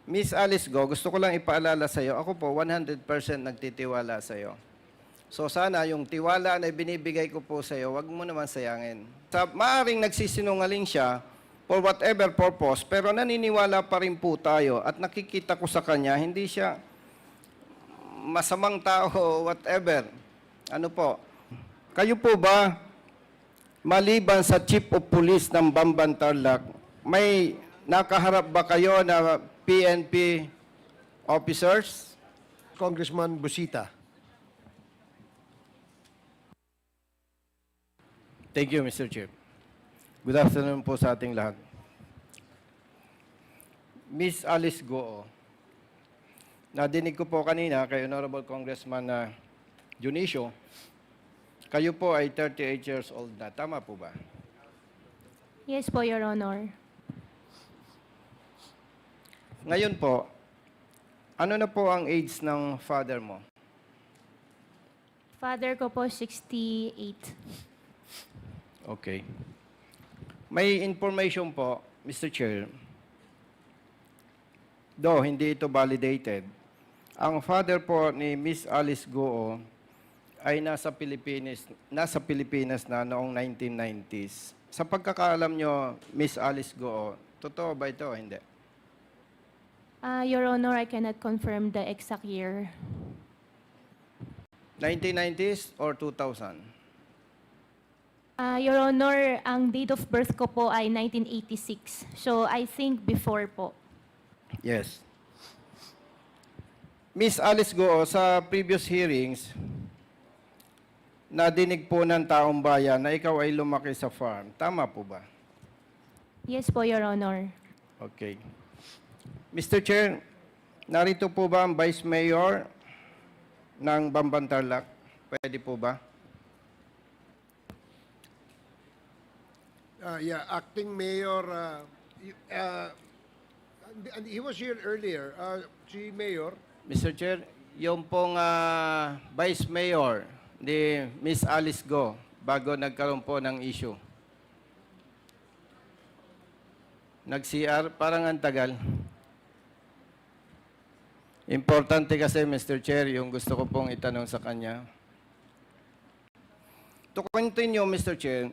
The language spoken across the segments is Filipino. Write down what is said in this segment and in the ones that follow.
Miss Alice Go, gusto ko lang ipaalala sa iyo, ako po 100% nagtitiwala sa iyo. So sana yung tiwala na binibigay ko po sa iyo, wag mo naman sayangin. Maaring nagsisinungaling siya for whatever purpose, pero naniniwala pa rin po tayo at nakikita ko sa kanya, hindi siya masamang tao o whatever. Ano po? Kayo po ba, maliban sa Chief of Police ng Bamban Tarlac, may nakaharap ba kayo na PNP officers? Congressman Busita. Thank you, Mr. Chair. Good afternoon po sa ating lahat. Miss Alice Go, nadinig ko po kanina kay Honorable Congressman Junicio, kayo po ay 38 years old na. Tama po ba? Yes po, Your Honor. Ngayon po, ano na po ang age ng father mo? Father ko po, 68. Okay. May information po, Mr. Chair, though hindi ito validated, ang father po ni Miss Alice Goo ay nasa Pilipinas na noong 1990s. Sa pagkakaalam nyo, Miss Alice Goo, totoo ba ito o hindi? Your Honor, I cannot confirm the exact year. 1990s or 2000? Your Honor, ang date of birth ko po ay 1986. So, I think before po. Yes. Miss Alice Goo, sa previous hearings, nadinig po ng taong bayan na ikaw ay lumaki sa farm. Tama po ba? Yes po, Your Honor. Okay. Mr. Chair, narito po ba ang Vice Mayor ng Bamban Tarlac? Pwede po ba? Acting Mayor, he was here earlier. Si Mayor, Mr. Chair, yung pong Vice Mayor ni Miss Alice Go bago nagkaroon po ng issue. Nag-CR, parang ang tagal. Importante kasi, Mr. Chair, yung gusto ko pong itanong sa kanya. To continue, Mr. Chair,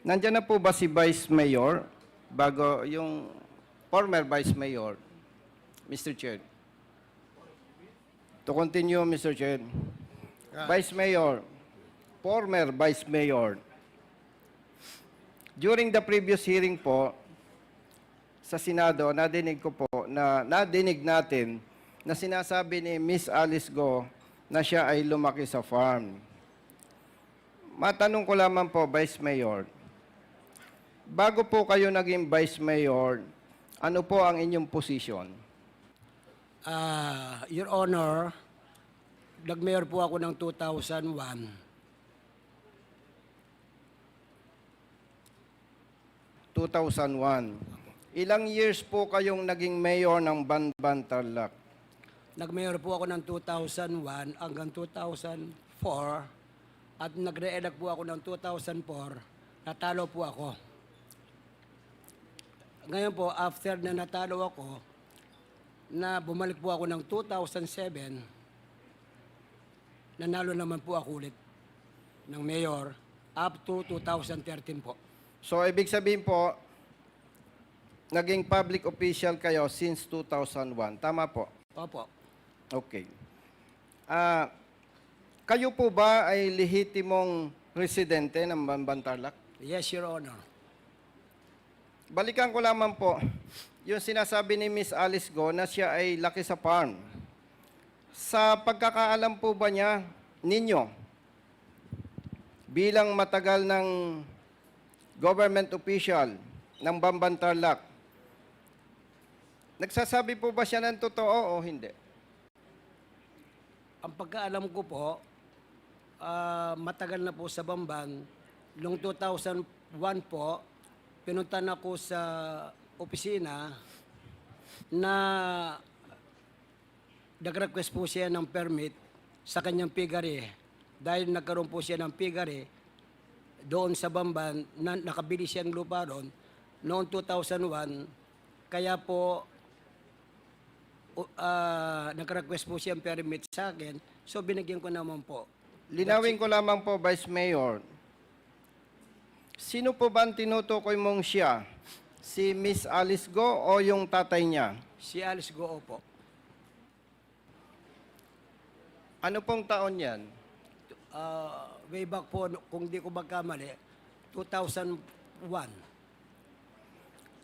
nandiyan na po ba si Vice Mayor bago yung former Vice Mayor, Mr. Chair? To continue, Mr. Chair, Vice Mayor, former Vice Mayor, during the previous hearing po sa Senado, nadinig natin na sinasabi ni Miss Alice Go na siya ay lumaki sa farm. Matanong ko lamang po, Vice Mayor, bago po kayo naging Vice Mayor, ano po ang inyong posisyon? Your Honor, nag-mayor po ako ng 2001. 2001. Ilang years po kayong naging mayor ng Bamban Tarlac? Nag-mayor po ako ng 2001 hanggang 2004 at nag-re-elect po ako ng 2004. Natalo po ako. Ngayon po, after na natalo ako, na bumalik po ako ng 2007, nanalo naman po ako ulit ng mayor up to 2013 po. So, ibig sabihin po, naging public official kayo since 2001. Tama po? Opo. Okay. Kayo po ba ay lehitimong residente ng Bamban Tarlac? Yes, Your Honor. Balikan ko lamang po, yung sinasabi ni Miss Alice Go na siya ay laki sa farm. Sa pagkakaalam po ba niya, ninyo, bilang matagal ng government official ng Bamban Tarlac, nagsasabi po ba siya ng totoo o hindi? Ang pagkaalam ko po, matagal na po sa Bamban. Noong 2001 po, pinuntan ako sa opisina na nag-request po siya ng permit sa kanyang piggery. Dahil nagkaroon po siya ng piggery doon sa Bamban, na nakabili siyang lupa doon noong 2001. Kaya po, nag-request po siyang permit sa akin, so binigyan ko naman po. Linawin ko lamang po, Vice Mayor. Sino po ba ang tinutukoy mong siya? Si Miss Alice Go o yung tatay niya? Si Alice Goo po. Ano pong taon yan? Way back po, kung di ko magkamali, 2001.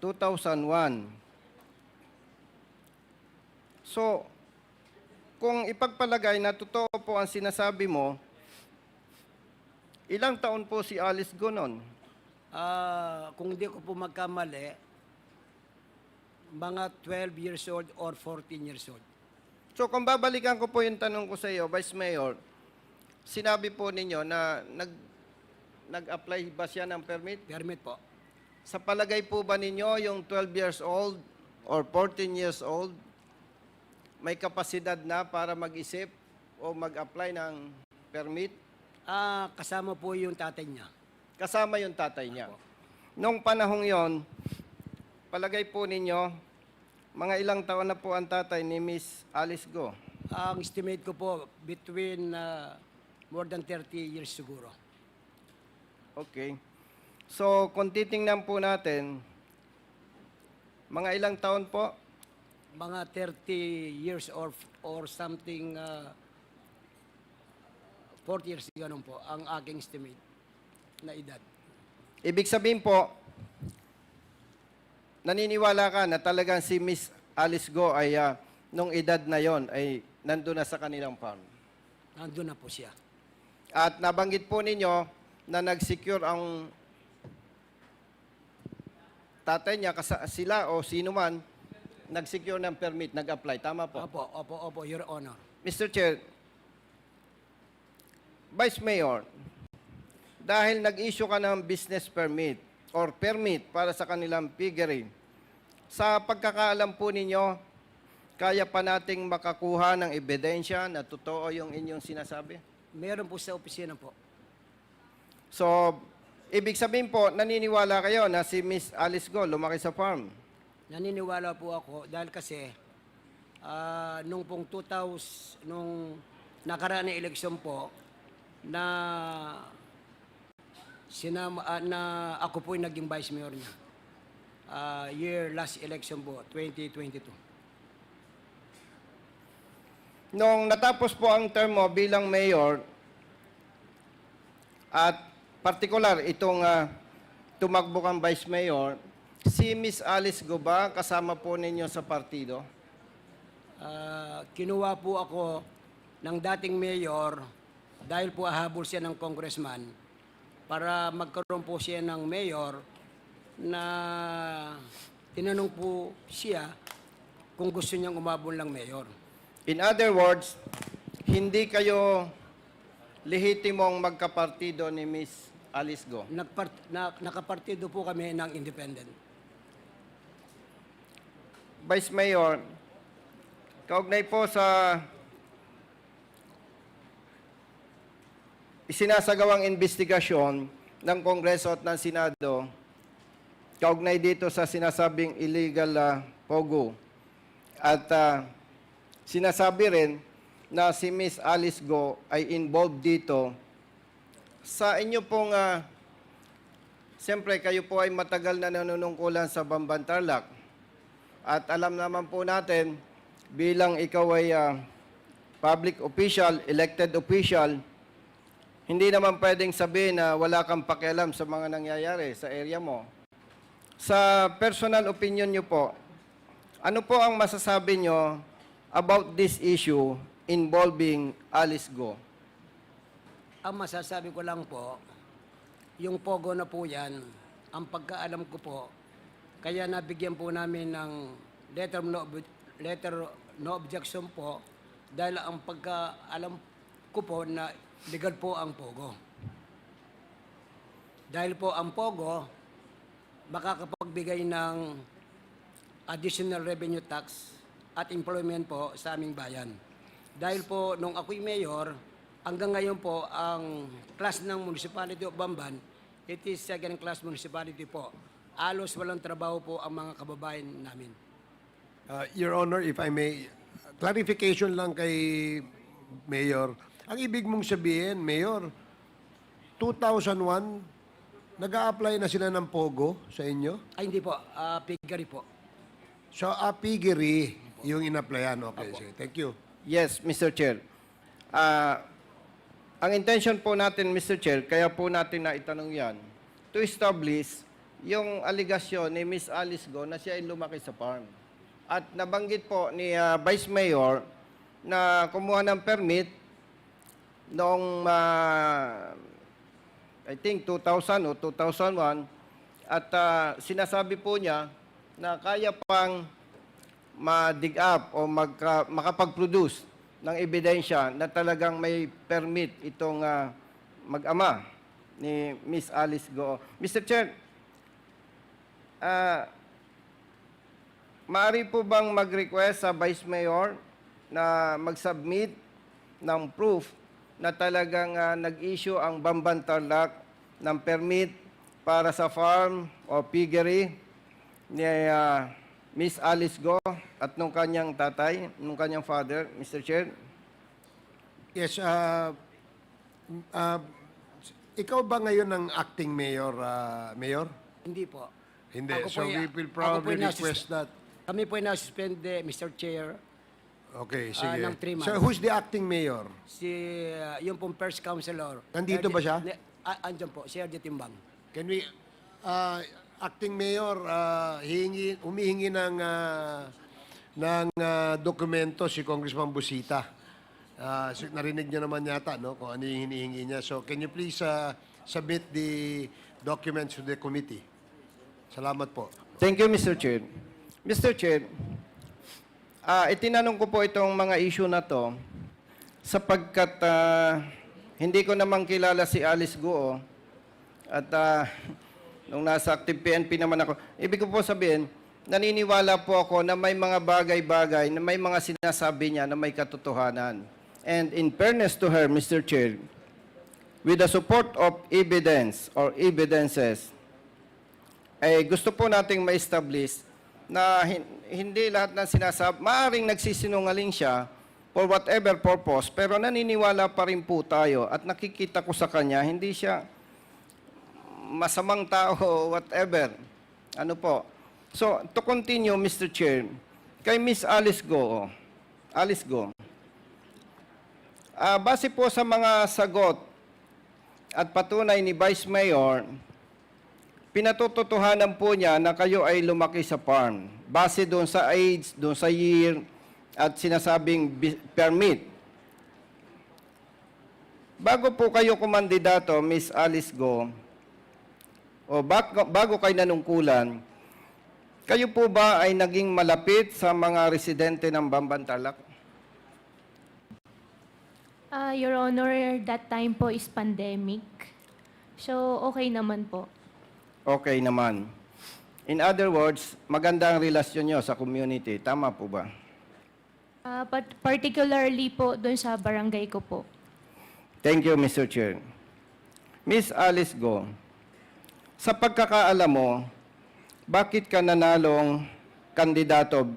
2001. So, kung ipagpalagay na totoo po ang sinasabi mo, ilang taon po si Alice Go nun? Kung di ko po magkamali, mga 12 years old or 14 years old. So, kung babalikan ko po yung tanong ko sa iyo, Vice Mayor, sinabi po ninyo na nag-apply ba siya ng permit? Permit po. Sa palagay po ba ninyo yung 12 years old or 14 years old may kapasidad na para mag-isip o mag-apply ng permit? Kasama po yung tatay niya. Kasama yung tatay niya. Nung panahong yon, palagay po ninyo, mga ilang taon na po ang tatay ni Miss Alice Go? Ang estimate ko po, between more than 30 years siguro. Okay. So, kung titingnan po natin, mga ilang taon po? Mga 30 years or something, 40 years, ganun po, ang aking estimate na edad. Ibig sabihin po, naniniwala ka na talagang si Miss Alice Go ay nung edad na yon ay nandun na sa kanilang farm. Nandun na po siya. At nabanggit po ninyo na nag-secure ang tatay niya, sila o sino man, nag-secure ng permit, nag-apply. Tama po? Opo, Your Honor. Mr. Chair, Vice Mayor, dahil nag-issue ka ng business permit or permit para sa kanilang piggery, sa pagkakaalam po ninyo, kaya pa nating makakuha ng ebidensya na totoo yung inyong sinasabi? Meron po sa opisina po. So, ibig sabihin po, naniniwala kayo na si Miss Alice Go lumaki sa farm? Naniniwala po ako dahil kasi nung pong 2000, nung nakaraan na eleksyon po, na ako po yung naging vice mayor niya. Last election po, 2022. Nung natapos po ang term mo bilang mayor, at partikular itong tumakbo kang vice mayor, si Miss Alice Go ba kasama po ninyo sa partido? Kinuha po ako ng dating mayor dahil po ahabol siya ng congressman para magkaroon po siya ng mayor na tinanong po siya kung gusto niyang umabol ng mayor. In other words, hindi kayo lehitimong magkapartido ni Miss Alice Go. Nakapartido po kami ng independent. Vice Mayor, kaugnay po sa isinasagawang investigasyon ng Kongreso at ng Senado, kaugnay dito sa sinasabing illegal pogo. At sinasabi rin na si Miss Alice Go ay involved dito. Sa inyo pong, siyempre kayo po ay matagal na nanunungkulan sa Bamban Tarlac. At alam naman po natin, bilang ikaw ay public official, elected official, hindi naman pwedeng sabihin na wala kang pakialam sa mga nangyayari sa area mo. Sa personal opinion nyo po, ano po ang masasabi nyo about this issue involving Alice Go? Ang masasabi ko lang po, yung pogo na po yan, ang pagkaalam ko po, kaya nabigyan po namin ng letter no objection po dahil ang pagkaalam ko po na legal po ang pogo. Dahil po ang pogo makakapagbigay ng additional revenue tax at employment po sa aming bayan. Dahil po nung ako'y mayor, hanggang ngayon po ang class ng Municipality of Bamban, it is second class municipality po. Alos walang trabaho po ang mga kababayan namin. Your Honor, if I may clarification lang kay Mayor. Ang ibig mong sabihin, Mayor, 2001, nag-a-apply na sila ng POGO sa inyo? Ay, hindi po. Piggery po. So, Piggery yung in-applyan. Okay, sige. Thank you. Yes, Mr. Chair. Ang intention po natin, Mr. Chair, kaya po natin na itanong yan, to establish yung aligasyon ni Miss Alice Go na siya ay lumaki sa farm. At nabanggit po ni Vice Mayor na kumuha ng permit noong I think 2000 o 2001 at sinasabi po niya na kaya pang ma-dig up o makapag-produce ng ebidensya na talagang may permit itong mag-ama ni Miss Alice Go. Mr. Chair, maaari po bang mag-request sa Vice Mayor na mag-submit ng proof na talagang nag-issue ang Bamban Tarlac ng permit para sa farm o piggery ni Miss Alice Go at nung kanyang tatay, nung kanyang father, Mr. Chair? Yes, ikaw ba ngayon ang acting mayor, Mayor? Hindi po. Hindi. Ako So po we will probably request that. Kami po ay nasuspend, Mr. Chair, Okay, sige. ng 3 months. So who's the acting mayor? si yung pong first counselor. Nandito ba siya? Andyan po, Sir Timbang. Can we, acting mayor, humihingi ng dokumento si Congressman Busita. Narinig niyo naman yata, no, kung ano yung hinihingi niya. So can you please submit the documents to the committee? Salamat po. Thank you, Mr. Chair. Mr. Chair, itinanong ko po itong mga issue na to sapagkat hindi ko namang kilala si Alice Go at nung nasa active PNP naman ako. Ibig ko po sabihin, naniniwala po ako na may mga bagay-bagay, na may mga sinasabi niya na may katotohanan. And in fairness to her, Mr. Chair, with the support of evidence or evidences, ay gusto po nating ma-establish na hindi lahat ng sinasabi, maaring nagsisinungaling siya for whatever purpose, pero naniniwala pa rin po tayo at nakikita ko sa kanya, hindi siya masamang tao o whatever. Ano po? So, to continue, Mr. Chair, kay Miss Alice Go, base po sa mga sagot at patunay ni Vice Mayor, pinatututuhanan po niya na kayo ay lumaki sa farm. Base doon sa age, doon sa year, at sinasabing permit. Bago po kayo kumandidato, Miss Alice Go, o bago kayo nanungkulan, kayo po ba ay naging malapit sa mga residente ng Bamban Tarlac? Your Honor, that time po is pandemic. So, okay naman po. Okay naman. In other words, maganda ang relasyon nyo sa community. Tama po ba? Particularly po doon sa barangay ko po. Thank you, Mr. Chair. Miss Alice Go, sa pagkakaalam mo, bakit ka nanalong kandidato?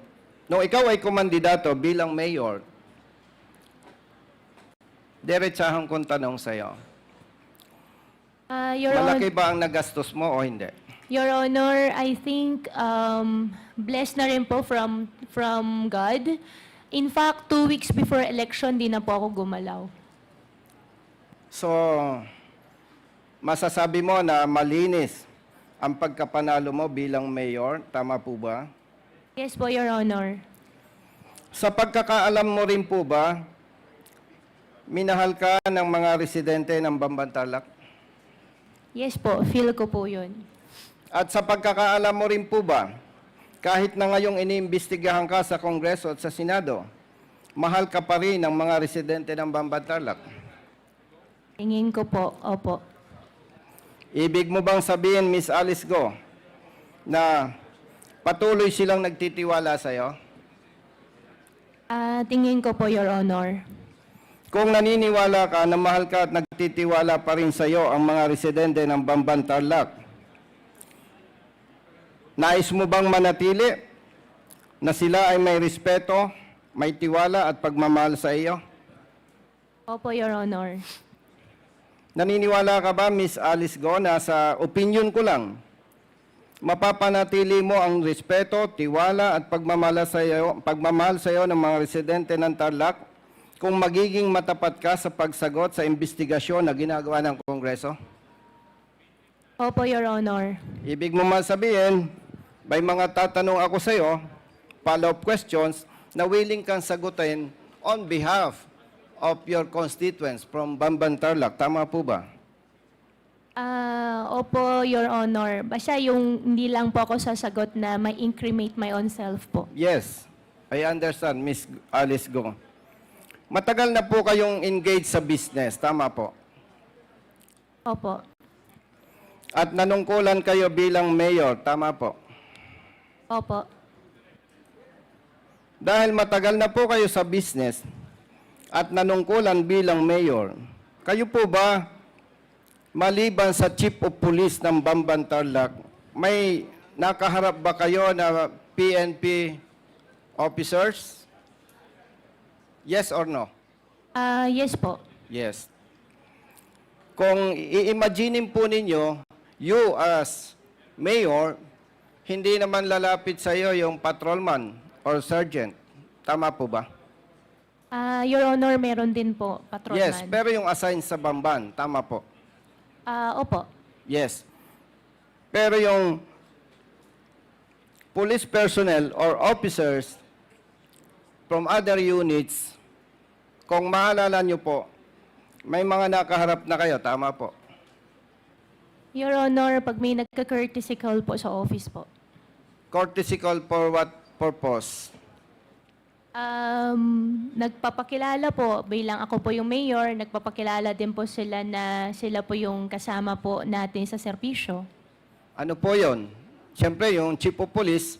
Nung ikaw ay kumandidato bilang mayor, diretsahan kong tanong sa'yo. Malaki ba ang nagastos mo o hindi? Your Honor, I think blessed na rin po from God. In fact, 2 weeks before election, di na po ako gumalaw. So, masasabi mo na malinis ang pagkapanalo mo bilang mayor, tama po ba? Yes po, Your Honor. Sa pagkakaalam mo rin po ba, minahal ka ng mga residente ng Bamban Tarlac? Yes po, feel ko po yun. At sa pagkakaalam mo rin po ba, kahit na ngayong iniimbestigahan ka sa Kongreso at sa Senado, mahal ka pa rin ng mga residente ng Bamban Tarlac? Tingin ko po, opo. Ibig mo bang sabihin, Miss Alice Go, na patuloy silang nagtitiwala sa'yo? Tingin ko po, Your Honor. Kung naniniwala ka na mahal ka at nagtitiwala pa rin sa'yo ang mga residente ng Bamban Tarlac, nais mo bang manatili na sila ay may respeto may tiwala at pagmamahal sa iyo? Opo, Your Honor. Naniniwala ka ba, Miss Alice Go, na sa opinion ko lang, mapapanatili mo ang respeto, tiwala at pagmamahal sa iyo ng mga residente ng Tarlac kung magiging matapat ka sa pagsagot sa investigasyon na ginagawa ng Kongreso? Opo, Your Honor. Ibig mo masabihin, may mga tatanong ako sa iyo, follow-up questions, na willing kang sagutin on behalf of your constituents from Bamban Tarlac. Tama po ba? Opo, Your Honor. Basta yung hindi lang po ako sasagot na may incriminate my own self po. Yes, I understand, Miss Alice Go. Matagal na po kayong engaged sa business, tama po? Opo. At nanungkulan kayo bilang mayor, tama po? Opo. Dahil matagal na po kayo sa business at nanungkulan bilang mayor, kayo po ba, maliban sa Chief of Police ng Bamban Tarlac, may nakaharap ba kayo na PNP officers? Yes or no? Yes po. Yes. Kung i-imagine po ninyo, you as mayor, hindi naman lalapit sa iyo yung patrolman or sergeant. Tama po ba? Your Honor, meron din po, patrolman. Yes, pero yung assign sa Bamban, tama po. Opo. Yes. Pero yung police personnel or officers from other units, kung maalala nyo po, may mga nakaharap na kayo, tama po. Your Honor, pag may nagka-courtesy call po sa office po. Courtesy call for what purpose? Nagpapakilala po, bilang ako po yung mayor, nagpapakilala din po sila na sila po yung kasama po natin sa serbisyo. Ano po yon? Siyempre, yung chief of police,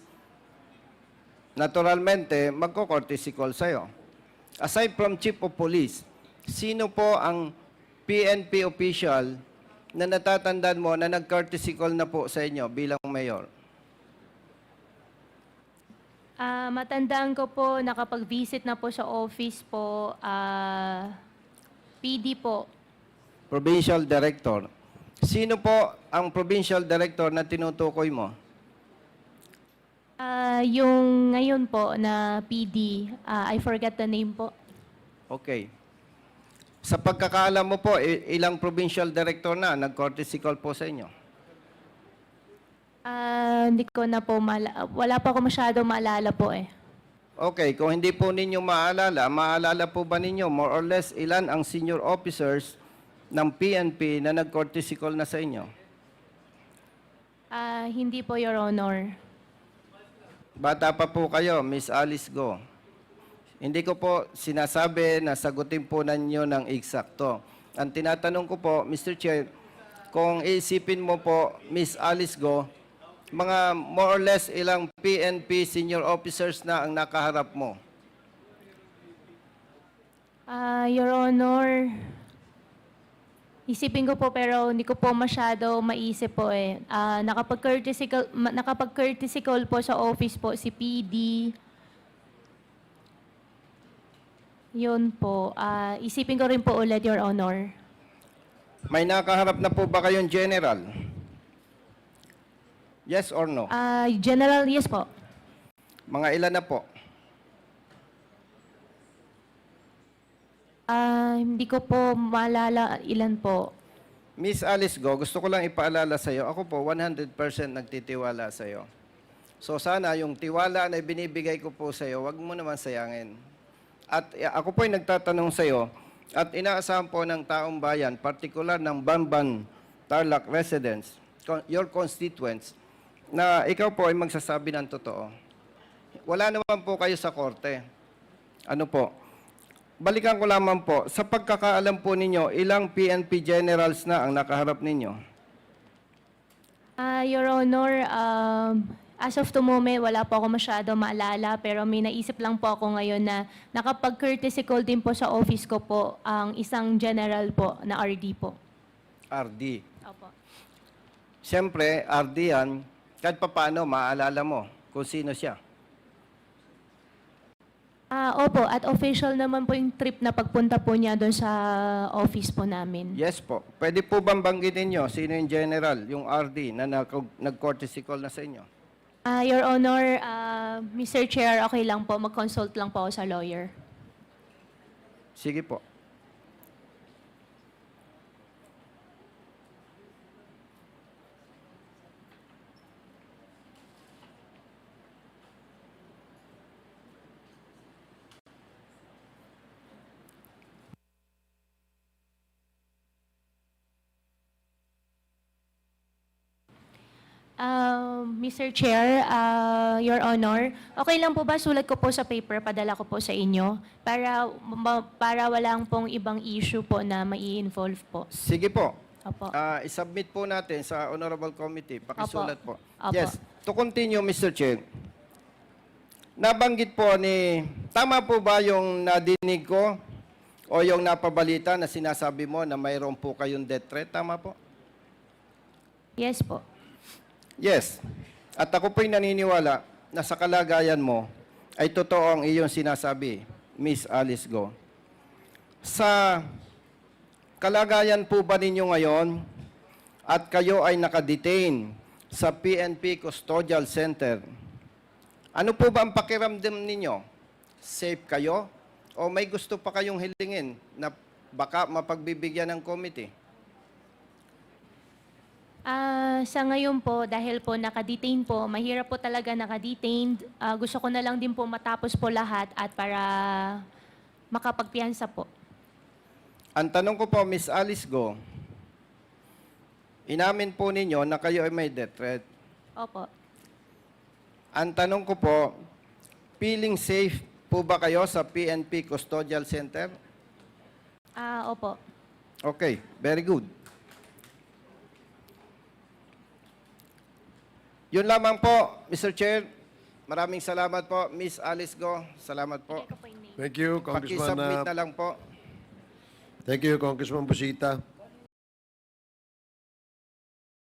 naturalmente, magko-courtesy call sa'yo. Aside from chief of police, sino po ang PNP official na natatandaan mo na nag-courtesy call na po sa inyo bilang mayor? Matandaan ko po, nakapag-visit na po sa office po, PD po. Provincial Director. Sino po ang Provincial Director na tinutukoy mo? Yung ngayon po na PD, I forget the name po. Okay. Sa pagkakaalam mo po, ilang Provincial Director na nag-courtesy call po sa inyo? Hindi ko na po, wala pa ako masyado maalala po eh. Okay, kung hindi po ninyo maalala po ba ninyo more or less ilan ang senior officers ng PNP na nag-courtesy call na sa inyo? Hindi po, Your Honor. Bata pa po kayo, Miss Alice Go. Hindi ko po sinasabi na sagutin po ninyo ng eksakto. Ang tinatanong ko po, Mr. Chair, kung iisipin mo po, Miss Alice Go, mga more or less ilang PNP senior officers na ang nakaharap mo? Your Honor, isipin ko po pero hindi ko po masyado maisip po eh. Nakapag-courtesy call po sa office po si PD. Yun po. Isipin ko rin po ulit, Your Honor. May nakaharap na po ba kayong general? Yes or no? General, yes po. Mga ilan na po? Hindi ko po maalala ilan po. Miss Alice Go, gusto ko lang ipaalala sa iyo, ako po 100% nagtitiwala sa iyo. So sana yung tiwala na binibigay ko po sa iyo, wag mo naman sayangin. At ako po ay nagtatanong sa iyo, at inaasahan po ng taong bayan, partikular ng Bamban Tarlac residents, your constituents, na ikaw po ay magsasabi ng totoo. Wala naman po kayo sa korte. Ano po? Balikan ko lamang po, sa pagkakaalam po ninyo, ilang PNP generals na ang nakaharap ninyo? Your Honor, as of the moment, wala po ako masyado maalala, pero may naisip lang po ako ngayon na nakapag-courtesy call din po sa office ko po ang isang general po na RD po. RD. Opo. Siyempre, RD yan, kahit paano, maaalala mo kung sino siya. Opo, at official naman po yung trip na pagpunta po niya doon sa office po namin. Yes po. Pwede po bang banggitin nyo sino yung general, yung RD na nag-courtesy call na sa inyo? Your Honor, Mr. Chair, okay lang po, mag-consult lang po ako sa lawyer. Sige po. Mr. Chair, Your Honor, okay lang po ba sulat ko po sa paper, padala ko po sa inyo para walang pong ibang issue po na mai-involve po. Sige po. Opo. I-submit po natin sa Honorable Committee. Pakisulat po. Opo. Yes. To continue, Mr. Chair. Nabanggit po tama po ba yung nadinig ko o yung napabalita na sinasabi mo na mayroon po kayong death threat? Tama po? Yes po. Yes. At ako po'y naniniwala na sa kalagayan mo ay totoo ang iyong sinasabi, Miss Alice Go. Sa kalagayan po ba ninyo ngayon at kayo ay nakadetain sa PNP Custodial Center, ano po ba ang pakiramdam ninyo? Safe kayo? O may gusto pa kayong hilingin na baka mapagbibigyan ng committee? Sa ngayon po, dahil po nakadetain po, mahirap po talaga nakadetained. Gusto ko na lang din po matapos po lahat at para makapagpiyansa po. Ang tanong ko po, Miss Alice Go, inamin po ninyo na kayo ay may death threat. Opo. Ang tanong ko po, feeling safe po ba kayo sa PNP Custodial Center? Opo. Okay, very good. Yun lamang po, Mr. Chair. Maraming salamat po, Miss Alice Go. Salamat po. Thank you, Congressman. Pakisubmit na lang po. Thank you, Congressman Busita.